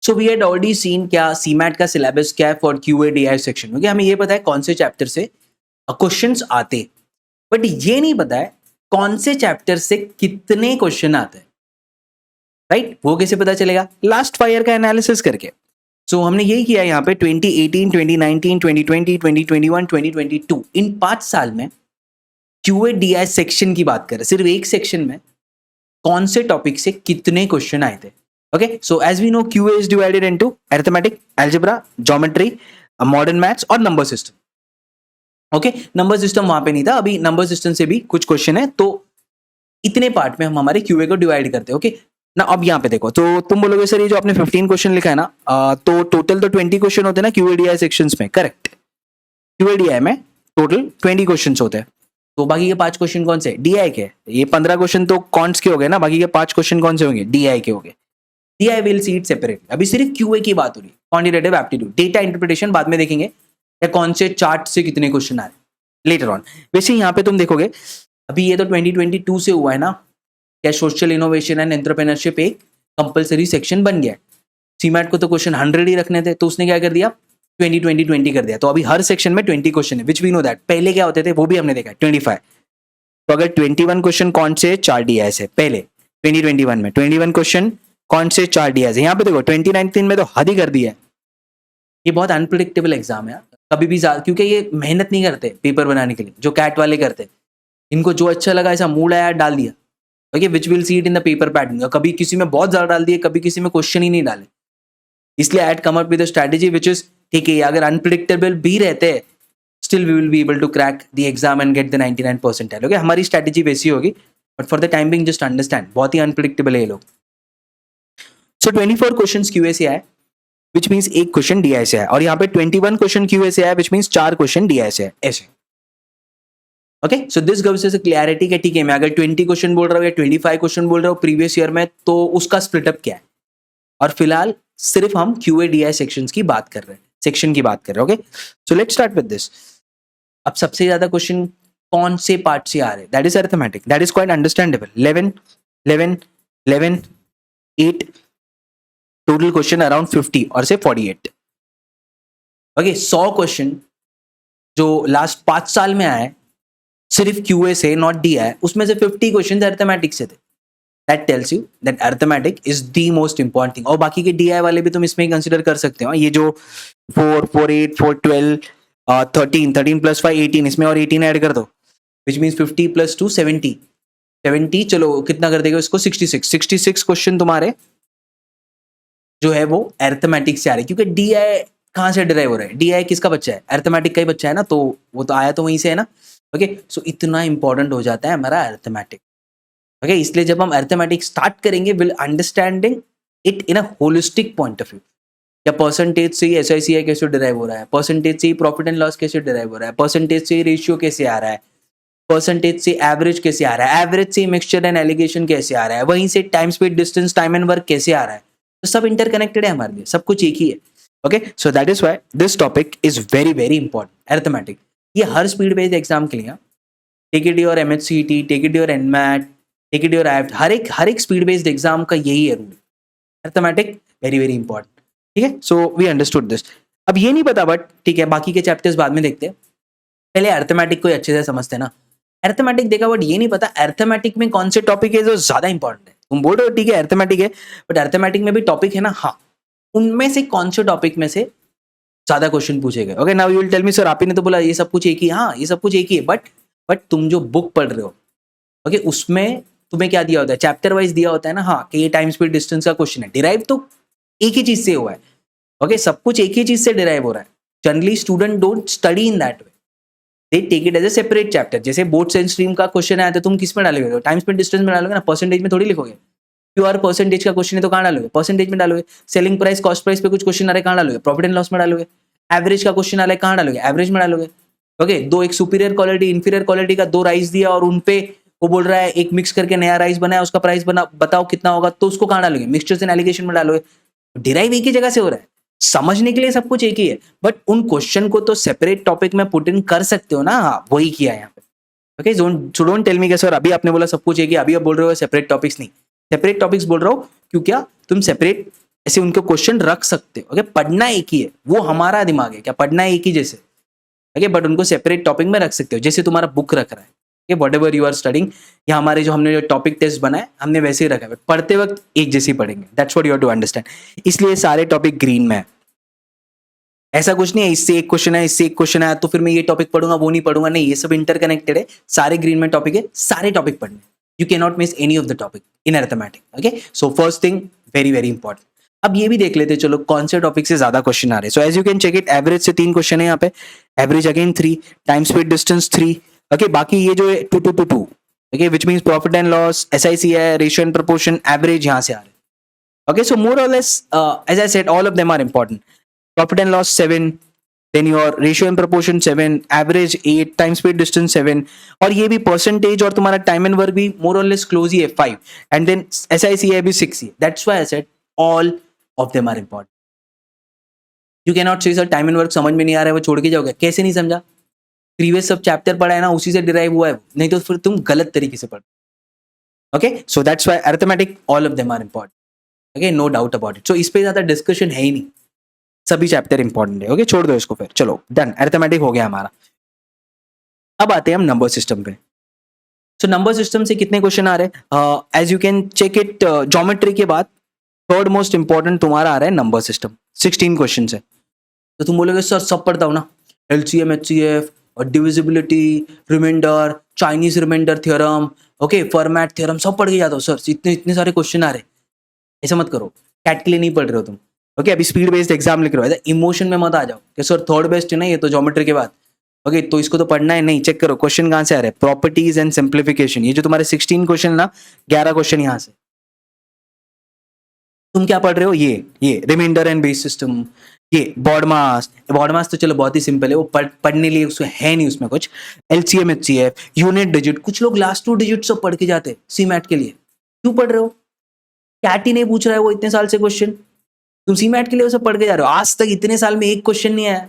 So we had already seen क्या CMAT का syllabus क्या है फॉर QA DI सेक्शन, ओके हमें ये पता है कौन से चैप्टर से क्वेश्चंस आते, बट ये नहीं पता है कौन से चैप्टर से कितने क्वेश्चन आते हैं, राइट? वो कैसे पता चलेगा? लास्ट 5 ईयर का एनालिसिस करके। सो हमने यही किया यहाँ पे 2018, 2019, 2020, 2021, 2022 इन 5 साल में QA DI सेक्शन की बात करें, सिर्फ एक सेक्शन में कौन से टॉपिक से कितने क्वेश्चन आए थे। Okay, so as we know QA is divided into arithmetic, algebra, geometry, modern maths और number system. Okay, number system वहां पे नहीं था, अभी नंबर सिस्टम से भी कुछ क्वेश्चन है, तो इतने पार्ट में हम हमारे QA को डिवाइड करते हैं। ओके ना, अब यहाँ पे देखो, तो तुम बोलोगे सर ये जो आपने 15 क्वेश्चन लिखा है ना, तो टोटल तो 20 क्वेश्चन होते हैं ना QA DI सेक्शंस में, करेक्ट? QA DI में टोटल 20 क्वेश्चन होते हैं, तो बाकी के 5 क्वेश्चन कौन से? DI के। ये 15 क्वेश्चन तो कॉन्ट्स के हो गए ना, बाकी के 5 क्वेश्चन कौन से होंगे? DI के हो गए। DI will see it separate. अभी सिर्फ QA की बात हो रही है, क्वांटिटेटिव एप्टीट्यूड, डेटा इंटरप्रिटेशन बाद में देखेंगे, या कौन से चार्ट से कितने क्वेश्चन आ रहे हैं लेटर ऑन। वैसे यहाँ पे तुम देखोगे, अभी ये तो 2022 से हुआ है ना, क्या सोशल इनोवेशन एंड एंटरप्रेन्योरशिप एक कंपलसरी सेक्शन बन गया है। सीमैट को तो क्वेश्चन 100 ही रखने थे, तो उसने क्या कर दिया, 20 कर दिया। तो अभी हर सेक्शन में 20 क्वेश्चन है, विच वी नो दैट। पहले क्या होते थे वो भी हमने देखा, 25। तो अगर 21 क्वेश्चन कौन से? 4 DI से। पहले 2021 में 21 क्वेश्चन कौन से? 4 DI से। यहाँ पे देखो 2019 में तो हद ही कर दिया है। ये बहुत अनप्रिडिक्टेबल एग्जाम है, कभी भी क्योंकि ये मेहनत नहीं करते पेपर बनाने के लिए, जो कैट वाले करते। इनको जो अच्छा लगा, ऐसा मूड आया डाल दिया। Okay, which will see it in the paper pattern. कभी किसी में बहुत ज्यादा डाल दिए, कभी किसी में क्वेश्चन ही नहीं डाले। इसलिए I had come up with a strategy which is, ठीक है अगर अनप्रिडिक्टेबल भी रहते हैं, still we will be able to crack the exam and get the 99 percentile. Okay, हमारी स्ट्रेटजी वैसी होगी, but for the time being just understand, बहुत ही अनप्रिडिक्टेबल है ये लोग। सो 24 क्वेश्चन QA से आए, विच मीन्स एक क्वेश्चन DI से आया, और यहाँ पे 21 क्वेश्चन QA से आया, विच मीन्स 4 क्वेश्चन DI से आए, ऐसे। Okay, so this gives us a clarity कि ठीक है, मैं अगर 20 क्वेश्चन बोल रहा हूँ या 25 क्वेश्चन बोल रहा हूँ प्रीवियस ईयर में, तो उसका स्प्लिटअप क्या है। और फिलहाल सिर्फ हम QA DI सेक्शंस की बात कर रहे हैं, सेक्शन की बात कर रहे हैं। Okay, so let's start with this. अब सबसे ज्यादा क्वेश्चन कौन से पार्ट से आ रहे हैं? That is arithmetic, that is quite understandable. 11 11 11 8 total question around 50 और से 48। ओके, 100 क्वेश्चन जो लास्ट 5 साल में आए सिर्फ QA से, नॉट DI, उसमें से 50 क्वेश्चन अरिथमेटिक से थे। That tells you that arithmetic is the most important thing. और बाकी के DI वाले भी तुम इसमें ही कंसिडर कर सकते हो। ये जो 4 4 8 4 12 13 13 + 5 18, इसमें और 18 ऐड कर दो, विच मीन्स 50 + 2 70 70, चलो कितना कर देगा इसको, 66 क्वेश्चन तुम्हारे जो है वो अरिथमेटिक से आ रहे हैं। क्योंकि DI कहाँ से डिराइव हो रहा है? DI किसका बच्चा है? अरिथमेटिक का ही बच्चा है ना, तो वो तो आया तो वहीं से है ना। ओके, सो इतना इंपॉर्टेंट हो जाता है हमारा अरिथमेटिक। ओके, इसलिए जब हम अरिथमेटिक स्टार्ट करेंगे, will understanding it in a holistic point of view. या परसेंटेज से ही SICI कैसे डिराइव हो रहा है, परसेंटेज से ही प्रॉफिट एंड लॉस कैसे डिराइव हो रहा है, परसेंटेज से ही रेशियो कैसे आ रहा है, परसेंटेज से एवरेज कैसे आ रहा है, एवरेज से मिक्सचर एंड एलिगेशन कैसे आ रहा है, वहीं से time speed distance time and work कैसे आ रहा है। तो सब इंटरकनेक्टेड है हमारे लिए, सब कुछ एक ही है। Okay, so that is why this topic is very very important, arithmetic. ये हर स्पीड बेस्ड एग्जाम के लिए, take it your MHCT, take it your NMAT, take it your IIFT, हर एक स्पीड बेस्ड एग्जाम का यही है rule, arithmetic very very important. ठीक है, सो वी अंडरस्टूड दिस। अब ये नहीं पता, बट ठीक है, बाकी के चैप्टर्स बाद में देखते हैं, पहले अरिथमेटिक को अच्छे से समझते हैं ना। अरिथमेटिक देखा, बट ये नहीं पता अरिथमेटिक में कौन से टॉपिक है जो ज्यादा इंपॉर्टेंट है। तुम बोल रहे हो ठीक है अरिथमेटिक है, बट अरिथमेटिक में भी टॉपिक है ना, हाँ, उनमें से कौन से टॉपिक में से ज्यादा क्वेश्चन पूछे गए। Okay, now you will tell me sir, आप ही ने तो बोला ये सब कुछ एक ही, हाँ ये सब कुछ एक ही है, बट तुम जो बुक पढ़ रहे हो, ओके, उसमें तुम्हें क्या दिया होता है, चैप्टर वाइज दिया होता है ना, हाँ, कि ये टाइम स्पीड डिस्टेंस का क्वेश्चन है, डिराइव तो एक ही चीज से हुआ है। ओके, सब कुछ एक ही चीज से डिराइव हो रहा है। Generally student don't study in that way, they take it as a separate chapter. जैसे बोर्ड साइंस स्ट्रीम का क्वेश्चन आया तो तुम किस में डालोगे? टाइम स्पीड डिस्टेंस में डालोगे ना, परसेंटेज में थोड़ी लिखोगे। प्योर परसेंटेज का क्वेश्चन है तो कहाँ डालोगे? परसेंटेज में डालोगे। सेलिंग प्राइस कॉस्ट प्राइस पे कुछ क्वेश्चन आ रहा है, कहाँ डालोगे? प्रॉफिट एंड लॉस में डालोगे। एवरेज का क्वेश्चन आ रहा है, कहाँ डालोगे? एवरेज में डालोगे। ओके, दो एक सुपीरियर क्वालिटी इंफीरियर क्वालिटी का दो राइस दिया और उनपे वो बोल रहा है एक मिक्स करके नया राइस बनाया, उसका प्राइस बना बताओ कितना होगा, तो उसको कहाँ डालोगे? मिक्सचर्स एंड एलिगेशन में डालोगे। डिराइव एक ही जगह से हो रहा है, समझने के लिए सब कुछ एक ही है, बट उन क्वेश्चन को तो सेपरेट टॉपिक में पुट इन कर सकते हो ना। हाँ, वही किया यहाँ पे। ओके, डोंट टेल मी कि सर अभी आपने बोला सब कुछ एक ही, अभी आप बोल रहे हो सेपरेट टॉपिक्स। नहीं, सेपरेट टॉपिक्स बोल रहा हूँ क्यों, क्या तुम सेपरेट ऐसे उनको क्वेश्चन रख सकते हो। ओके, पढ़ना एक ही है, वो हमारा दिमाग है क्या, पढ़ना एक ही जैसे। ओके, बट उनको सेपरेट टॉपिक में रख सकते हो, जैसे तुम्हारा बुक रख रहा है। Okay, whatever you are studying, या हमारे जो हमने जो टॉपिक टेस्ट बनाए हमने वैसे ही रखा है, पढ़ते वक्त एक जैसे ही पढ़ेंगे। That's what you have to understand. इसलिए सारे टॉपिक ग्रीन में है। ऐसा कुछ नहीं है इससे एक क्वेश्चन है, इससे एक क्वेश्चन है तो फिर मैं ये टॉपिक पढ़ूंगा वो नहीं पढ़ूंगा, नहीं, ये सब इंटरकनेक्टेड है। सारे ग्रीन में टॉपिक है, सारे टॉपिक पढ़ने, you can not miss any of the topic in arithmetic. Okay, so first thing very very important. अब ये भी देख लेते हैं चलो कौन से टॉपिक से ज्यादा क्वेश्चन आ रहे हैं। So as you can check it, average से 3 क्वेश्चन है यहाँ पे, average again 3, time speed distance 3। Okay, बाकी ये जो है 2 2 2 2, okay, which means profit and loss, SIC है, रेशियो एंड प्रोपोर्शन, एवरेज यहाँ से आ रहे हैं। ओके, सो मोर और less as I said all of them are important. Profit and loss 7, then your ratio and proportion 7, average 8, time speed distance 7, और ये भी परसेंटेज और तुम्हारा टाइम एंड वर्क भी मोर और लेस क्लोज ही है 5, एंड देन SIC है भी 6 ही। That's why I said all of them are important. You can not say sir time and work समझ में नहीं आ रहा है वो छोड़ के जाओगे, कैसे नहीं समझा, प्रीवियस सब चैप्टर पढ़ा है ना, उसी से डिराइव हुआ है, नहीं तो फिर तुम गलत तरीके से पढ़। Okay, so that's why arithmetic all of them are important. Okay, no doubt about it. So इस पे ज्यादा डिस्कशन है ही नहीं, सभी चैप्टर इंपॉर्टेंट है। ओके, छोड़ दो इसको फिर, चलो डन, अरिथमेटिक हो गया हमारा। अब आते हैं हम नंबर सिस्टम पे। सो नंबर सिस्टम से कितने क्वेश्चन आ रहे हैं, as you can check it, geometry के बाद थर्ड मोस्ट इंपॉर्टेंट तुम्हारा आ रहा है नंबर सिस्टम, 16 क्वेश्चन है। तो तुम बोलोगे सर सब पढ़ता हूँ ना, LCM HCF और divisibility, remainder, Chinese remainder theorem, okay, Fermat theorem सब पढ़ के जाता हो सर, इतने इतने सारे क्वेश्चन आ रहे। ऐसा मत करो, कैट के लिए नहीं पढ़ रहे हो तुम। ओके, अभी स्पीड बेस्ड एग्जाम लिख रहे हो, इमोशन में मत आ जाओ कि सर थर्ड बेस्ट है ना ये तो ज्योमेट्री के बाद। ओके, तो इसको तो पढ़ना है, नहीं, चेक करो क्वेश्चन कहाँ से आ रहे हैं, प्रॉपर्टीज एंड सिंप्लीफिकेशन। ये जो तुम्हारे 16 क्वेश्चन ना, 11 क्वेश्चन यहाँ से। तुम क्या पढ़ रहे हो, ये रिमाइंडर एंड बेस सिस्टम, ये बॉडमास तो चलो बहुत ही सिंपल है, वो पढ़ने लिए उसमें है नहीं उसमें कुछ। LCM HCF, यूनिट डिजिट, कुछ लोग लास्ट 2 डिजिट सब पढ़ के जाते हैं सीमैट के लिए। क्यों पढ़ रहे हो, कैट ही नहीं पूछ रहा है वो इतने साल से क्वेश्चन, तुम सीमैट के लिए वो सब पढ़ के जा रहे हो, आज तक इतने साल में एक क्वेश्चन नहीं आया।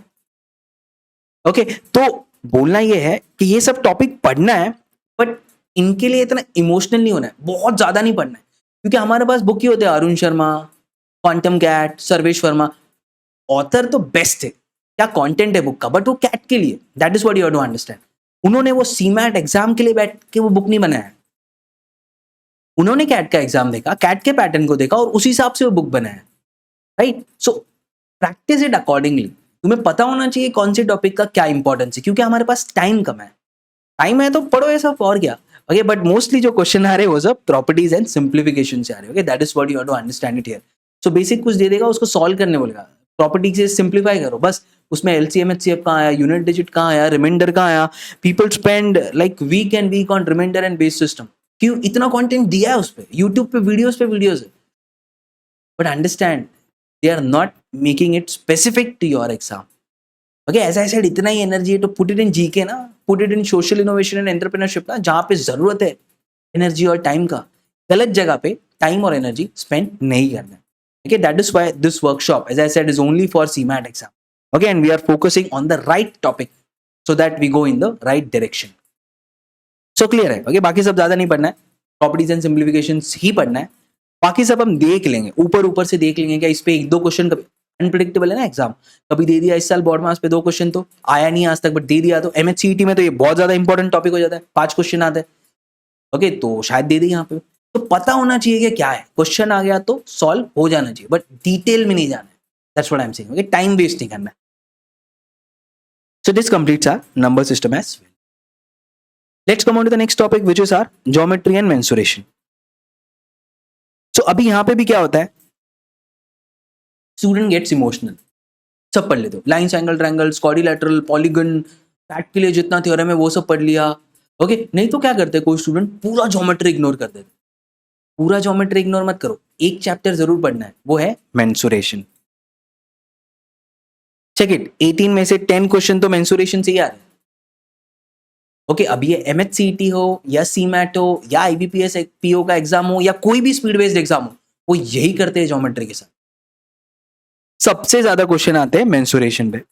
ओके, तो बोलना ये है कि ये सब टॉपिक पढ़ना है, बट इनके लिए इतना इमोशनल नहीं होना है, बहुत ज्यादा नहीं पढ़ना है, क्योंकि हमारे पास बुक ही होते हैं, Arun Sharma, quantum CAT, Sarvesh Verma. Author तो बेस्ट है, क्या कंटेंट है बुक का, बट वो कैट के लिए, that is what you have to understand. उन्होंने वो सीमैट एग्जाम के लिए बैठ के वो बुक नहीं बनाया, उन्होंने कैट का एग्जाम देखा, कैट के पैटर्न को देखा और उसी हिसाब से वो बुक बनाया, right. So practice it accordingly. तुम्हें पता होना चाहिए कौन से टॉपिक का क्या इंपॉर्टेंस है, क्योंकि हमारे पास टाइम कम है, टाइम है तो पढ़ो ये सब और क्या। ओके, बट मोस्टली जो क्वेश्चन आ रहे हैं वो सब प्रॉपर्टीज एंड सिंप्लीफिकेशन से आ रहे हैं। Okay, that is what you have to understand it here. So basic कुछ दे देगा, उसको सॉल्व करने बोलेगा, प्रॉपर्टी से सिंप्लीफाई करो बस। उसमें LCM HCF कहाँ आया, यूनिट डिजिट कहाँ आया, रिमाइंडर कहाँ आया। People spend like week end week on reminder and base system, क्यों, इतना कंटेंट दिया है उस पर, यूट्यूब पे वीडियोस है, but understand they are not making it specific to your exam. Okay, ऐसा ऐसा इतना ही एनर्जी है तो पुट इट इन GK ना, put it in social innovation and entrepreneurship ना, जहाँ पे जरूरत है एनर्जी और टाइम का, गलत जगह पे टाइम और एनर्जी स्पेंड नहीं करना है। Okay, that is why this workshop, as I said, is only for CMAT exam. Okay, and we are focusing on the right topic so that we go in the right direction. So clear है? Okay, बाकी सब ज्यादा नहीं पढ़ना है, properties and simplifications ही पढ़ना है, बाकी सब हम देख लेंगे, ऊपर ऊपर से देख लेंगे। क्या इस पे 1-2 क्वेश्चन, कभी अनप्रिडिक्टेबल है ना एग्जाम, कभी दे दिया इस साल बोर्ड मार्क्स पे 2 क्वेश्चन तो आया नहीं आज तक, बट दे दिया तो MHCET में तो ये बहुत ज्यादा इंपॉर्टेंट टॉपिक हो जाता है, 5 क्वेश्चन आते हैं। ओके, तो शायद दे दी यहाँ पे, तो पता होना चाहिए कि क्या है, क्वेश्चन आ गया तो सॉल्व हो जाना चाहिए, बट डिटेल में नहीं जाना है। That's what I am saying. Okay, time waste नहीं करना है। So this completes our number system as well. Let's come on to the next topic which is our geometry and mensuration. So अभी यहाँ पे भी क्या होता है, स्टूडेंट गेट्स इमोशनल, सब पढ़ लेते हो, lines, angle, triangles, quadrilateral, polygon, CAT के लिए जितना थ्योरम है वो सब पढ़ लिया। ओके, नहीं तो क्या करते हैं कोई स्टूडेंट, पूरा ज्योमेट्री इग्नोर कर देते। पूरा ज्योमेट्री इग्नोर मत करो, एक चैप्टर जरूर पढ़ना है, वो है मेंसुरेशन। चेक इट, 18 में से 10 क्वेश्चन तो मेंसुरेशन से ही आ रहे हैं। ओके, अब ये MHCET हो या CMAT हो या IBPS PO का एग्जाम हो या कोई भी स्पीड बेस्ड एग्जाम हो, वो यही करते हैं ज्योमेट्री के साथ। सबसे ज्यादा क्वेश्चन आते हैं मेंसुरेशन पे,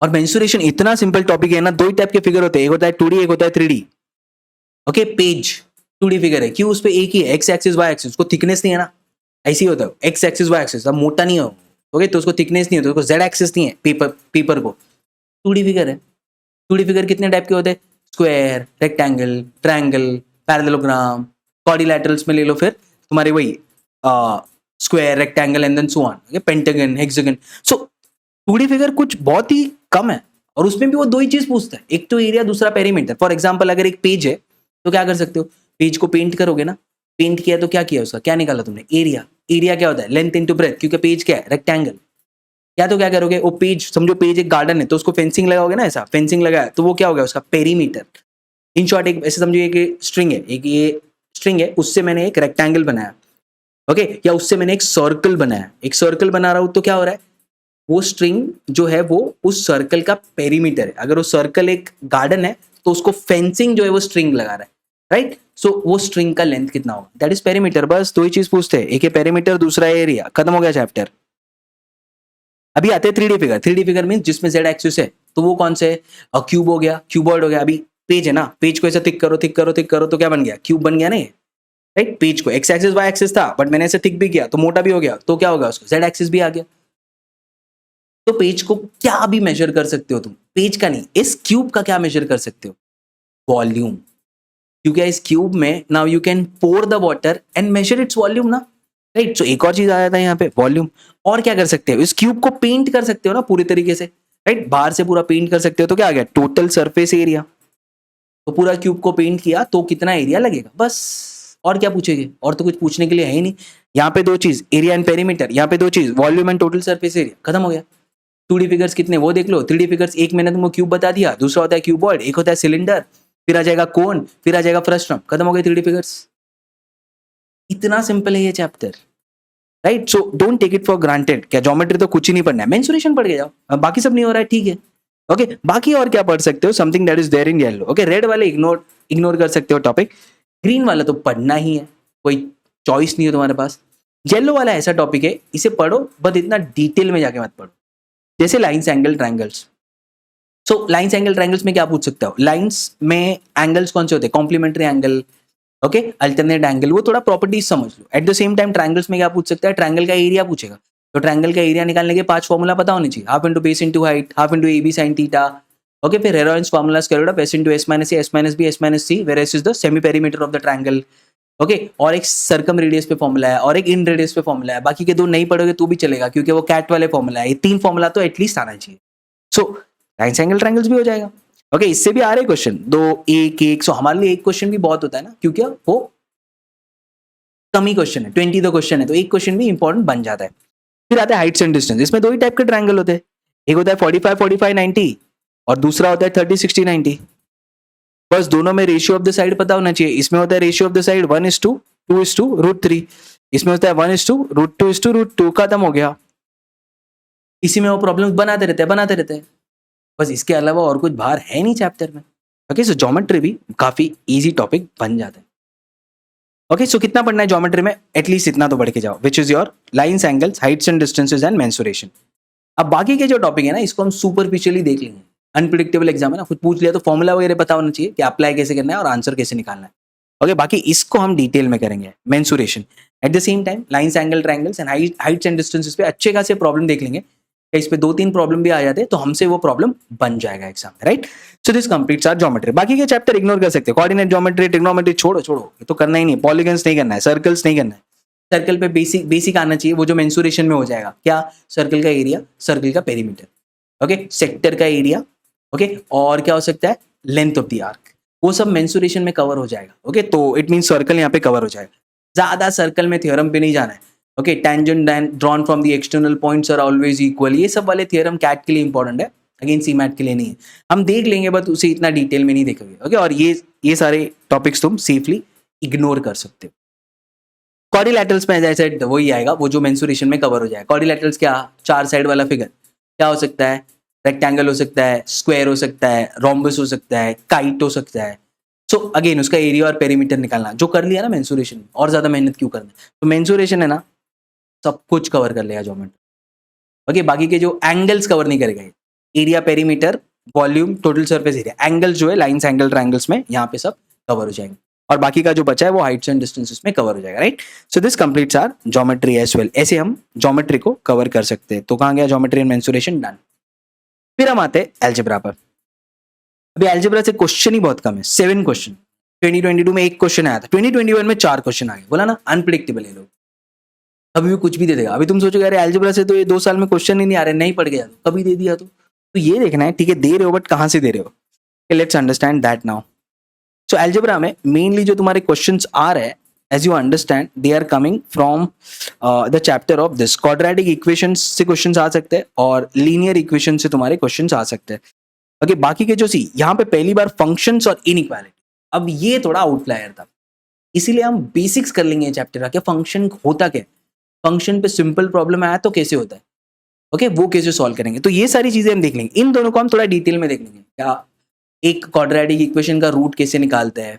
और मेंसुरेशन इतना सिंपल टॉपिक है ना, 2 टाइप के फिगर होते हैं, एक होता है 2D, एक होता है 3D। Okay, page 2D figure है, क्यों, उस पे एक ही है, एक्स एक्सिस वाई एक्सिस, उसको थिकनेस नहीं है ना, ऐसे ही होता है, एक्स एक्सिस वाई एक्सिस, अब मोटा नहीं हो, ओके, तो उसको थिकनेस नहीं होता, उसको जेड एक्सिस अब मोटा नहीं हो, ओके, तो उसको थिकनेस नहीं होता, उसको जेड एक्सिस नहीं है पेपर को। 2D फिगर है, 2D फिगर कितने टाइप के होते हैं? Square, rectangle, triangle, parallelogram, quadrilaterals में ले लो फिर तुम्हारे वही square, rectangle and then so on, okay, pentagon, hexagon. So 2D figure कुछ बहुत ही कम है और उसमें भी वो दो ही चीज पूछता है, एक तो एरिया, दूसरा पेरीमीटर। फॉर एग्जांपल अगर एक पेज है तो क्या कर सकते हो, पेज को पेंट करोगे ना, पेंट किया तो क्या किया, उसका क्या निकाला तुमने, एरिया। एरिया क्या होता है, लेंथ इनटू ब्रेथ, क्योंकि पेज क्या है, रेक्टेंगल। या तो क्या करोगे, वो पेज, समझो पेज एक गार्डन है तो उसको फेंसिंग लगाओगे ना, ऐसा फेंसिंग लगाया तो वो क्या हो गया, उसका पेरीमीटर। इन शॉर्ट एक ऐसे समझो, एक स्ट्रिंग है, एक ये स्ट्रिंग है, उससे मैंने एक रेक्टेंगल बनाया, ओके, या उससे मैंने एक सर्कल बनाया, एक सर्कल बना रहा हूं तो क्या हो रहा है, वो स्ट्रिंग जो है वो उस सर्कल का पेरीमीटर है। अगर वो सर्कल एक गार्डन है तो उसको फेंसिंग जो है वो स्ट्रिंग लगा रहा है, राइट। सो वो स्ट्रिंग का लेंथ कितना होगा, दैट इज पेरीमीटर। बस दो ही चीज पूछते हैं, एक है पेरीमीटर, दूसरा एरिया, खत्म हो गया चैप्टर। अभी आते हैं 3D figure. 3D figure mean जिसमें जेड एक्सिस है, तो वो कौन से है, क्यूब हो गया, क्यूबॉइड हो गया। अभी पेज है ना, पेज को ऐसे थिक करो, थिक करो, थिक करो, तो क्या बन गया, क्यूब बन गया ना, राइट। पेज को एक्स एक्सिस वाई एक्सिस था, बट मैंने ऐसे थिक भी किया तो मोटा भी हो गया, तो क्या होगा, उसको जेड एक्सिस भी आ गया। तो पेज को क्या भी मेजर कर सकते हो तुम, पेज का नहीं, इस क्यूब का क्या मेजर कर सकते हो, वॉल्यूम। क्योंकि इस क्यूब में now you can pour the water and measure its volume ना, राइट। सो एक और चीज आ जाता है यहाँ पे, वॉल्यूम। और क्या कर सकते हो, इस क्यूब को पेंट कर सकते हो ना पूरी तरीके से, राइट, बाहर से पूरा पेंट कर सकते हो, तो क्या आ गया, टोटल सरफेस एरिया। तो पूरा क्यूब को पेंट किया तो कितना एरिया लगेगा, बस। और क्या पूछेंगे, और तो कुछ पूछने के लिए है ही नहीं। यहाँ पे दो चीज, एरिया एंड पेरीमीटर, यहाँ पे दो चीज, volume and total surface area, खत्म हो गया। 2D फिगर्स कितने वो देख लो, 3D फिगर्स एक मैंने तुमको क्यूब बता दिया, दूसरा होता है क्यूबॉइड, एक होता है सिलेंडर, फिर आ जाएगा कोन, फिर आ जाएगा फ्रस्ट्रम, खत्म हो गए 3D फिगर्स। इतना सिंपल है ये chapter, right. So don't take it for granted, क्या ज्योमेट्री तो कुछ ही नहीं पढ़ना है, मेंसुरेशन पढ़ के जाओ, बाकी सब नहीं हो रहा है, ठीक है, ओके। बाकी और क्या पढ़ सकते हो, something that is there in yellow, okay. Red वाले इग्नोर इग्नोर कर सकते हो टॉपिक, ग्रीन वाला तो पढ़ना ही है, कोई चॉइस नहीं है तुम्हारे पास। येलो वाला ऐसा टॉपिक है, इसे पढ़ो, बट इतना डिटेल में जाके मत पढ़ो। जैसे लाइन्स, एंगल, ट्रायंगल्स। सो लाइन्स, एंगल, ट्रायंगल्स में क्या पूछ सकते हो, लाइन्स में एंगल्स कौन से होते हैं, complementary angle, okay, alternate angle, वो थोड़ा प्रॉपर्टीज समझ लो। At the same time triangles में क्या पूछ सकता है, ट्रायंगल का एरिया पूछेगा, तो ट्रायंगल का एरिया निकालने के 5 फॉर्मूला पता होनी चाहिए, half into base into height, half into a b sine theta, okay. फिर Heron's formula square root of s into s minus s minus b s minus c, where s is the semi perimeter of the triangle, okay. और एक circum radius पे formula है और एक इन radius पे formula है, बाकी के दो नहीं पढ़ोगे तो भी चलेगा क्योंकि वो कैट वाले फॉर्मूला है, ये 3 फॉर्मूला तो एटलीस्ट आना चाहिए। सो लाइन्स, एंगल, ट्रायंगल्स भी हो जाएगा, ओके। इससे भी आ रहे क्वेश्चन, दो एक एक, सो हमारे लिए एक क्वेश्चन भी बहुत होता है ना, क्योंकि वो कम ही क्वेश्चन है, 20 तो क्वेश्चन है, तो एक क्वेश्चन भी इंपॉर्टेंट बन जाता है। फिर आता है हाइट्स एंड डिस्टेंस, इसमें दो ही टाइप के ट्रायंगल होते हैं, एक होता है 45 45 90 और दूसरा होता है 30 60 90। बस दोनों में रेशियो ऑफ द साइड पता होना चाहिए, इसमें होता है रेशियो ऑफ द साइड 1:2:√3, इसमें होता है 1:√2:√2, खत्म हो गया। इसी में वो प्रॉब्लम्स बनाते रहते हैं, बस इसके अलावा और कुछ बाहर है नहीं चैप्टर में, ओके। सो ज्योमेट्री भी काफी इजी टॉपिक बन जाता है, ओके। सो कितना पढ़ना है ज्योमेट्री में, एटलीस्ट इतना तो बढ़ के जाओ, which is your lines, angles, Heights and distances and mensuration. अब बाकी के जो टॉपिक है ना, इसको हम सुपरफिशियली देख लेंगे, अनप्रिडिक्टेबल एग्जाम है ना, कुछ पूछ लिया तो फॉर्मूला वगैरह पता होना चाहिए कि अप्लाई कैसे करना है और आंसर कैसे निकालना है, ओके। बाकी इसको हम डिटेल में करेंगे, mensuration. Eight the same time lines, angle, triangles and Heights and distances पे अच्छे खासे प्रॉब्लम देख लेंगे, इस पे 2-3 प्रॉब्लम भी आ जाते हैं तो हमसे वो प्रॉब्लम बन जाएगा एग्जाम में, right. So this completes our geometry. बाकी के चैप्टर इग्नोर कर सकते हैं, कोऑर्डिनेट ज्योमेट्री, ट्रिग्नोमेट्री छोड़ो, ये तो करना ही नहीं, पॉलीगन्स नहीं करना है, सर्कल्स नहीं करना है। सर्कल पे बेसिक आना चाहिए, वो जो मेंसुरेशन में हो जाएगा, क्या, सर्कल का एरिया, सर्कल का पेरीमीटर, ओके, सेक्टर का एरिया, ओके, और क्या हो सकता है, लेंथ ऑफ द आर्क, वो सब मेंसुरेशन में कवर हो जाएगा, ओके। तो इट मीन सर्कल यहाँ पे कवर हो जाएगा, ज्यादा सर्कल में थ्योरम पे नहीं जाना है, okay. Tangent drawn from the external points are always equal, ये सब वाले थ्योरम कैट के लिए इंपॉर्टेंट है, अगेन सीमैट के लिए नहीं है, हम देख लेंगे बट उसे इतना डिटेल में नहीं देखेंगे, ओके। और ये सारे टॉपिक्स तुम सेफली इग्नोर कर सकते हो। क्वाड्रिलैटरल्स में जैसे वही आएगा, वो जो मेंसुरेशन में कवर हो जाएगा। क्वाड्रिलैटरल्स क्या, 4 साइड वाला फिगर, क्या हो सकता है, रेक्टेंगल हो सकता है, स्क्वायर हो सकता है, रोम्बस हो सकता है, काइट हो सकता है। सो अगेन उसका एरिया और पेरीमीटर निकालना, जो कर लिया ना मेंसुरेशन में, और ज्यादा मेहनत क्यों करना, तो मेंसुरेशन है ना, सब कुछ कवर कर लेगा ज्योमेट्री, ओके। बाकी के जो एंगल्स कवर नहीं करेगा, area, perimeter, volume, total surface area, angles जो है लाइन्स, एंगल, ट्रायंगल्स में यहाँ पे सब कवर हो जाएंगे। और बाकी का जो बचा है वो हाइट्स एंड डिस्टेंसेस में कवर हो जाएगा, right. So this completes our geometry as well. ऐसे हम ज्योमेट्री को कवर कर सकते हैं। तो कहाँ गया ज्योमेट्री एंड मेंसुरेशन, डन। फिर हम आते हैं एल्जेब्रा पर। अभी एल्जेब्रा से क्वेश्चन ही बहुत कम है, 7 क्वेश्चन। 2022 में 1 क्वेश्चन आया था, 2021 में 4 क्वेश्चन आ गए। बोला ना अनप्रिडिक्टेबल है लोग, अभी भी कुछ भी दे देगा। अभी तुम सोचोगे अरे एल्जेब्रा से तो ये 2 साल में क्वेश्चन ही नहीं आ रहे, नहीं पढ़ गया तो कभी दे दिया तो ये देखना है, ठीक है दे रहे हो बट कहाँ से दे रहे हो। Let's understand that now. So algebra में मेनली जो तुम्हारे क्वेश्चंस आ रहे हैं, as you understand they are coming from the chapter of this. Quadratic equations से क्वेश्चंस आ सकते हैं और लीनियर इक्वेशन से तुम्हारे क्वेश्चंस आ सकते हैं। ओके, बाकी के जो सी यहाँ पे पहली बार फंक्शंस और इनइक्वालिटी, अब ये थोड़ा आउटलायर था, इसीलिए हम बेसिक्स कर लेंगे चैप्टर का। क्या फंक्शन होता क्या, फंक्शन पे सिंपल प्रॉब्लम आया तो कैसे होता है, ओके वो कैसे सॉल्व करेंगे। तो ये सारी चीजें हम देख लेंगे, इन दोनों को हम थोड़ा डिटेल में देख लेंगे। क्या एक क्वाड्रेटिक इक्वेशन का रूट कैसे निकालते हैं,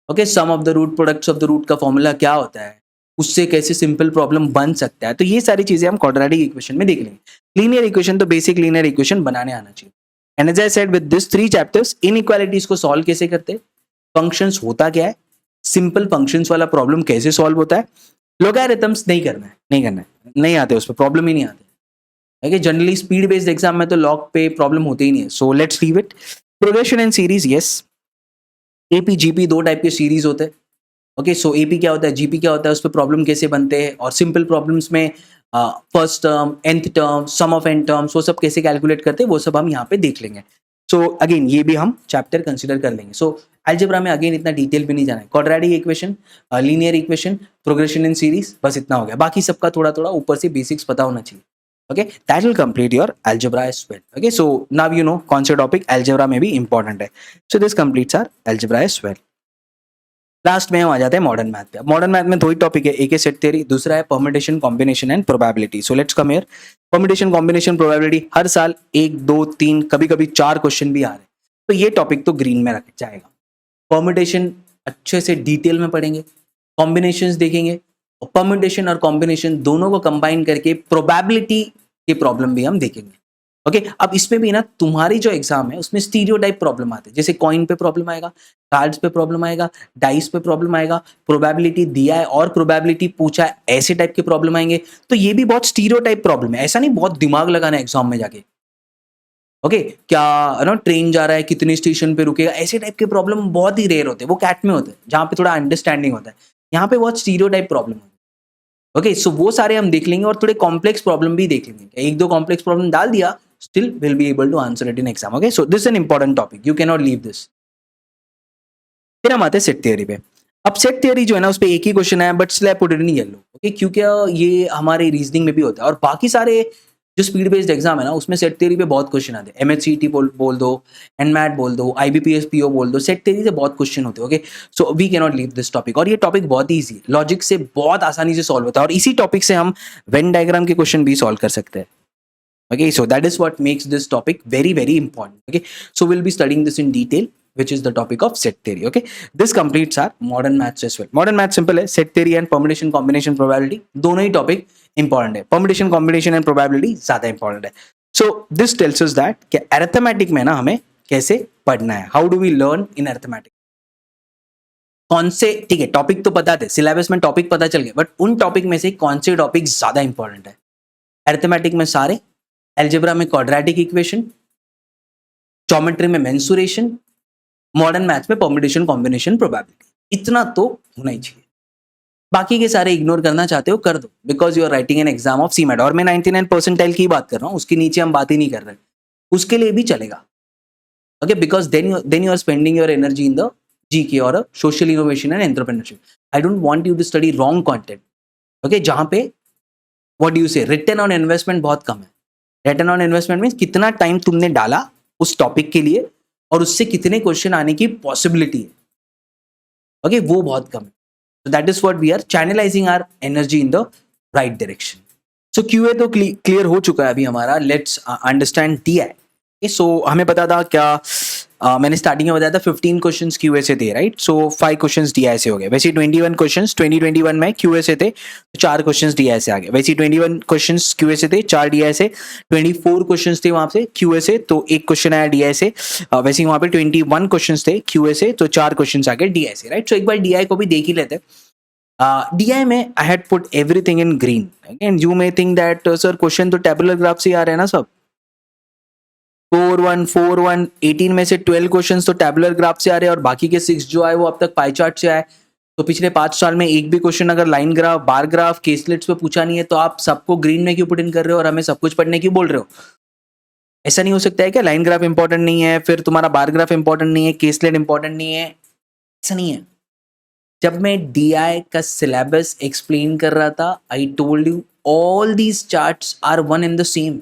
okay sum of the root, products of the root का फॉर्मूला क्या होता है, उससे कैसे सिंपल प्रॉब्लम बन सकता है। तो ये सारी चीजें हम क्वाड्रेटिक इक्वेशन में देख लेंगे। लीनियर इक्वेशन तो बेसिक लीनियर इक्वेशन बनाने आना चाहिए। And as I said with this 3 chapters, inequalities को सॉल्व कैसे करते हैं, फंक्शंस होता क्या है, सिंपल फंक्शंस वाला प्रॉब्लम कैसे सॉल्व होता है, लोगैरिथम्स नहीं करना है, नहीं आते उस पर, प्रॉब्लम ही नहीं आते। जनरली स्पीड बेस्ड एग्जाम में तो लॉग पे प्रॉब्लम होते ही नहीं है, so let's leave it. Progression and series, yes AP GP 2 type के सीरीज होते हैं। ओके सो एपी क्या होता है, जीपी क्या होता है, उस पर प्रॉब्लम कैसे बनते हैं, और सिंपल प्रॉब्लम्स में first term, nth term, sum of n terms, वो सब कैसे कैलकुलेट करते हैं वो सब हम यहाँ पे देख लेंगे। सो अगेन ये भी हम चैप्टर कंसिडर कर लेंगे। सो अलजेब्रा में अगेन इतना डिटेल भी नहीं जाना है, quadratic equation, linear equation, progression in series, बस इतना हो गया। बाकी सबका थोड़ा थोड़ा ऊपर से बेसिक्स पता होना चाहिए। Okay, that will complete your algebra as well. Okay, so now you know कौन से टॉपिक algebra में भी important है। So this completes our algebra as well. Last में हम आ जाते हैं मॉडर्न मैथ पे। मॉडर्न मैथ में 2 ही टॉपिक है, एक है सेट थ्योरी, दूसरा है permutation, combination and probability. So let's come here. Permutation, combination, probability, हर साल 1, 2, 3, कभी कभी 4 क्वेश्चन भी आ रहे हैं, तो ये टॉपिक तो ग्रीन में रख जाएगा। परम्यूटेशन अच्छे से डिटेल में पढ़ेंगे, कॉम्बिनेशंस देखेंगे, और परम्यूटेशन और कॉम्बिनेशन दोनों को कंबाइन करके प्रोबेबिलिटी के प्रॉब्लम भी हम देखेंगे। ओके, अब इसमें भी ना तुम्हारी जो एग्जाम है उसमें स्टीरियोटाइप प्रॉब्लम आते हैं, जैसे कॉइन पे प्रॉब्लम आएगा, कार्ड्स पे प्रॉब्लम आएगा, डाइस पे प्रॉब्लम आएगा, प्रोबेबिलिटी दिया है और प्रोबेबिलिटी पूछा है, ऐसे टाइप के प्रॉब्लम आएंगे। तो ये भी बहुत स्टीरियोटाइप प्रॉब्लम है, ऐसा नहीं बहुत दिमाग लगाना है एग्जाम में जाके। ओके, क्या ना ट्रेन जा रहा है, कितने स्टेशन पे रुकेगा, ऐसे टाइप के प्रॉब्लम बहुत ही रेयर होते हैं, वो कैट में होते हैं जहाँ पे थोड़ा अंडरस्टैंडिंग होता है। यहाँ पे बहुत स्टीरियोटाइप प्रॉब्लम होता है। ओके सो वो सारे हम देख लेंगे, और थोड़े कॉम्प्लेक्स प्रॉब्लम भी देख लेंगे। 1-2 कॉम्प्लेक्स प्रॉब्लम डाल दिया, still will be able to answer it in exam. Okay, so this is an important topic, you cannot leave this. फिर हम आते हैं सेट थ्योरी पे। अब सेट थ्योरी जो है ना उस पे एक ही क्वेश्चन है, but slab put it in yellow. Okay, क्योंकि ये हमारे रीजनिंग में भी होता है, और बाकी सारे जो स्पीड बेस्ड एग्जाम है ना उसमें सेट थ्योरी पे बहुत क्वेश्चन आते हैं। MHCT बोल दो, एनमैट बोल दो, IBPS PO बोल दो, सेट थ्योरी से बहुत क्वेश्चन होते हैं। Okay so we can not leave this topic, और ये टॉपिक बहुत ईजी है, लॉजिक से बहुत आसानी से सॉल्व होता है, और इसी टॉपिक से हम वेन डायग्राम के क्वेश्चन भी सॉल्व कर सकते हैं। Okay, so that is what makes this topic very, very important. Okay, so we'll be studying this in detail, which is the topic of set theory. Okay, this completes our modern maths as well. Modern maths simple है, set theory and permutation, combination, probability दोनों ही topic important है, permutation, combination and probability ज़्यादा important है। So this tells us that कि arithmetic में ना हमें कैसे पढ़ना है, how do we learn in arithmetic। कौन से, ठीक है टॉपिक तो पता थे, सिलेबस में टॉपिक पता चल गए, बट उन टॉपिक में से कौन से टॉपिक ज़्यादा इंपॉर्टेंट है। अरिथमेटिक में सारे, एल्जेब्रा में क्वाड्रेटिक इक्वेशन, ज्योमेट्री में मेंसुरेशन, मॉडर्न मैथ्स में परम्यूटेशन, कॉम्बिनेशन, प्रोबेबिलिटी, इतना तो होना ही चाहिए। बाकी के सारे इग्नोर करना चाहते हो कर दो, because you are writing an exam of CMAT, और मैं 99 परसेंटाइल की बात कर रहा हूँ, उसके नीचे हम बात ही नहीं कर रहे, उसके लिए भी चलेगा। Okay, because then you are spending your energy in the GK और social innovation and entrepreneurship. I don't want you to study wrong content. Okay, जहां पे what do you say, return on investment बहुत कम है। Return on investment means कितना time तुमने डाला उस टॉपिक के लिए, और उससे कितने क्वेश्चन आने की पॉसिबिलिटी है। ओके, वो बहुत कम है। So that is what we are channelizing our energy in the right direction. So QA तो क्लियर हो चुका है अभी हमारा, लेट्स अंडरस्टैंड DI। सो हमें पता था क्या मैंने स्टार्टिंग में बताया था 15 क्वेश्चंस क्यूए से थे, राइट? सो 5 क्वेश्चंस डीआई से हो गए। वैसे 21 क्वेश्चंस 2021 में क्यूए से थे, तो 4 क्वेश्चंस डीआई से आ गए। वैसे 21 क्वेश्चंस क्यूए से थे, 4 डीआई से। 24 क्वेश्चंस थे वहां से क्यूए से, तो एक क्वेश्चन आया डीआई से। वैसे वहां पे 21 क्वेश्चंस थे क्यूए से, तो 4 क्वेश्चंस आ गए डीआई से, राइट? सो एक बार डीआई को भी देख ही लेते। डीआई में I had put everything in green, and you may think that sir question तो टेबुलर ग्राफ से आ रहे हैं ना सब। 4-1 4-1 18 में से 12 क्वेश्चंस तो टेबुलर ग्राफ से आ रहे हैं, और बाकी के 6 जो आए वो अब तक पाई चार्ट से आए। तो पिछले 5 साल में एक भी क्वेश्चन अगर लाइन ग्राफ, बार ग्राफ, केसलेट्स पे पूछा नहीं है, तो आप सबको ग्रीन में क्यों पुट इन कर रहे हो और हमें सब कुछ पढ़ने क्यों बोल रहे हो? ऐसा नहीं हो सकता है क्या लाइन ग्राफ इंपॉर्टेंट नहीं है, फिर तुम्हारा बार ग्राफ इंपॉर्टेंट नहीं है, केसलेट इंपॉर्टेंट नहीं है? ऐसा नहीं है। जब मैं डीआई का सिलेबस एक्सप्लेन कर रहा था, I told you all these charts are one in the same.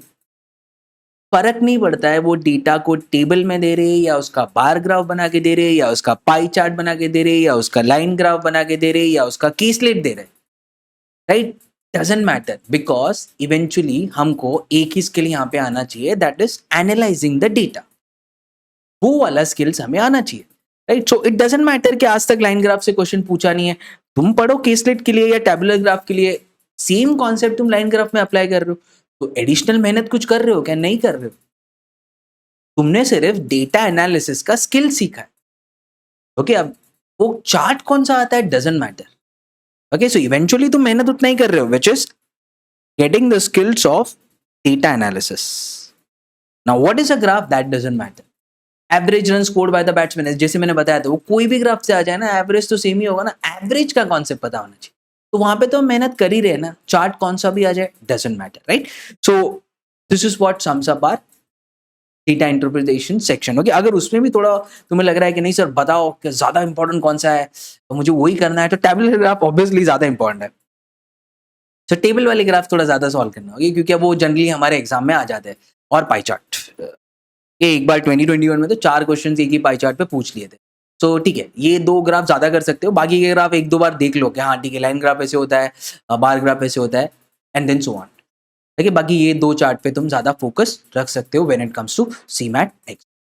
फर्क नहीं पड़ता है वो डेटा को टेबल में दे रहे, या उसका बार ग्राफ बना के दे रहे, या उसका पाई चार्ट बना के दे रहे, या उसका लाइन ग्राफ बना के दे रहे, या उसका केसलेट दे रहे, right? Doesn't matter, because eventually हमको एक ही स्किल यहाँ पे आना चाहिए, that is analysing the data. वो वाला स्किल्स हमें आना चाहिए, right? So it doesn't matter कि आज तक लाइन ग्राफ से क्वेश्चन पूछा नहीं है, तुम पढ़ो केसलेट के लिए या टेबुलर ग्राफ के लिए, सेम कॉन्सेप्ट तुम लाइन ग्राफ में अप्लाई कर रहे हो। तो एडिशनल मेहनत कुछ कर रहे हो क्या? नहीं कर रहे हो। तुमने सिर्फ डेटा एनालिसिस का स्किल सीखा है। ओके, अब वो चार्ट कौन सा आता है doesn't matter. Okay, so eventually तुम मेहनत उतना ही कर रहे हो, which is getting the skills of data analysis. Now what is a graph? That doesn't matter. Average run scored by the batsman, जैसे मैंने बताया था, वो कोई भी ग्राफ से आ जाए ना, एवरेज तो सेम ही होगा ना। एवरेज का कॉन्सेप्ट पता होना चाहिए, तो वहां पे तो हम मेहनत कर ही रहे ना। चार्ट कौन सा भी आ जाए doesn't matter, right? So this is what sums up our data interpretation section. Okay, अगर उसमें भी थोड़ा तुम्हें लग रहा है कि नहीं सर बताओ कि ज्यादा इंपॉर्टेंट कौन सा है, तो मुझे वही करना है, तो टेबुलर ग्राफ ऑब्वियसली ज्यादा इंपॉर्टेंट है। तो टेबल वाले ग्राफ थोड़ा ज्यादा सॉल्व करना होगा, क्योंकि वो जनरली हमारे एग्जाम में आ जाते हैं। और पाई चार्ट, ये एक बार 2021 में तो 4 क्वेश्चन एक ही पाई चार्ट पे पूछ लिए थे। तो ठीक है, ये 2 ग्राफ ज्यादा कर सकते हो, बाकी के ग्राफ 1-2 बार देख लो कि हाँ ठीक है, लाइन ग्राफ ऐसे होता है, बार ग्राफ ऐसे होता है, एंड देन सो ऑन। ठीक है, बाकी ये 2 चार्ट पे तुम ज्यादा फोकस रख सकते हो when it comes to CMAT next.